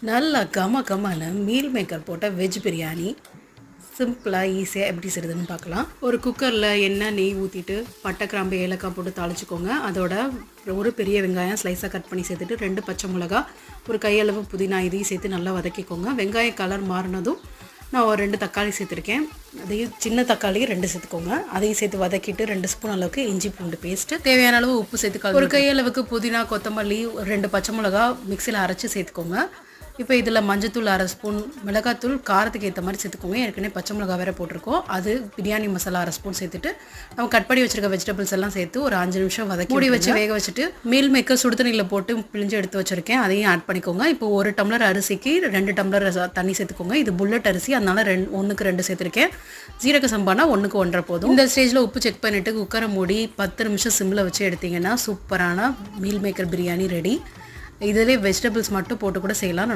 நல்லா கம meal maker போட்ட வெஜ் பிரியாணி சிம்பிளாக ஈஸியாக எப்படி செய்யுதுன்னு பார்க்கலாம். ஒரு குக்கரில் எண்ணெய் நெய் ஊற்றிட்டு பட்டை கிராம்பு ஏலக்காய் போட்டு தாளிச்சிக்கோங்க. அதோட ஒரு பெரிய வெங்காயம் ஸ்லைஸாக கட் பண்ணி சேர்த்துட்டு 2 பச்சை மிளகா, ஒரு கையளவு புதினா இதையும் சேர்த்து நல்லா வதக்கிக்கோங்க. வெங்காயம் கலர் மாறினதும் நான் ஒரு 2 தக்காளி சேர்த்துருக்கேன். அதையும் சின்ன தக்காளி 2 சேர்த்துக்கோங்க. அதையும் சேர்த்து வதக்கிட்டு 2 ஸ்பூன் அளவுக்கு இஞ்சி பூண்டு பேஸ்ட்டு, தேவையான அளவு உப்பு சேர்த்துக்கோங்க. ஒரு கையளவுக்கு புதினா கொத்தமல்லி 2 பச்சை மிளகா மிக்சியில் அரைச்சி சேர்த்துக்கோங்க. இப்போ இதில் மஞ்சத்தூள் 1/2 ஸ்பூன், மிளகாத்தூள் காரத்துக்கு ஏற்ற மாதிரி சேர்த்துக்கோங்க. ஏற்கனவே பச்சை மிளகா வேறு போட்டிருக்கோம். அது பிரியாணி மசாலா 1/2 ஸ்பூன் சேர்த்துட்டு நம்ம கட் பண்ணி வச்சுருக்க வெஜிடபிள்ஸ் எல்லாம் சேர்த்து ஒரு 5 நிமிஷம் வதக்கி மூடி வச்சு வேக வச்சுட்டு மீல் மேக்கர் சுடுதண்ணியில் போட்டு பிழிஞ்சு எடுத்து வச்சுருக்கேன். அதையும் ஆட் பண்ணிக்கோங்க. இப்போ 1 டம்ளர் அரிசிக்கு 2 டம்ளர் தண்ணி சேர்த்துக்கோங்க. இது புல்லட் அரிசி, அதனால 1க்கு 2 சேர்த்துருக்கேன். ஜீரக சம்பானா 1க்கு 1.5 போதும். இந்த ஸ்டேஜில் உப்பு செக் பண்ணிவிட்டு குக்கரை மூடி 10 நிமிஷம் சிம்மில் வச்சு எடுத்திங்கன்னா சூப்பரான மீல் மேக்கர் பிரியாணி ரெடி. இதிலே வெஜிடபிள்ஸ் மட்டும் போட்டு கூட செய்யலாம்.